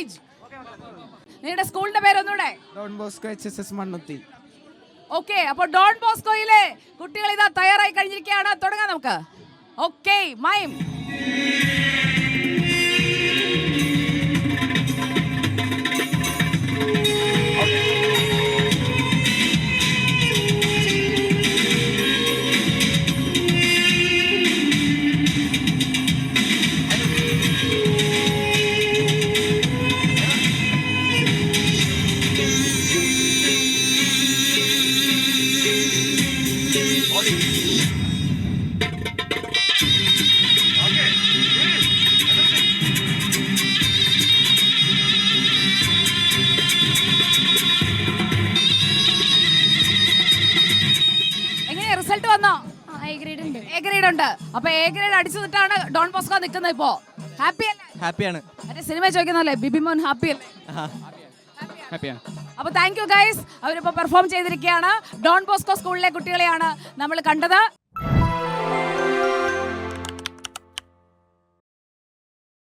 Stage. നിങ്ങളുടെ സ്കൂളിന്റെ പേരൊന്നൂടെ? Don Bosco HSS Mannuthy. Okay, അപ്പോൾ ഡോൺ ബോസ്കോയിലെ കുട്ടികൾ ഇതാ തയ്യാറായി കഴിഞ്ഞിരിക്കുകയാണ്. തുടങ്ങാം നമുക്ക്. Okay, mime. റിസൾട്ട് വന്നോ? എ ഗ്രേഡ് ഉണ്ട്. എ ഗ്രേഡ് ഉണ്ട്. അപ്പൊ എ ഗ്രേഡ് അടിച്ചിട്ടാണ് ഡോൺ ബോസ്കോ നിൽക്കുന്നത്. ഇപ്പോ ഹാപ്പി അല്ലേ? ഹാപ്പിയാണ്. മറ്റേ സിനിമ ചോദിക്കുന്നല്ലേ, ബിബിമോൻ ഹാപ്പി അല്ലേ? ഹാപ്പിയാണ്. അപ്പൊ താങ്ക് യു ഗൈസ്. അവരിപ്പോ പെർഫോം ചെയ്തിരിക്കുകയാണ്. ഡോൺ ബോസ്കോ സ്കൂളിലെ കുട്ടികളെയാണ് നമ്മൾ കണ്ടത്.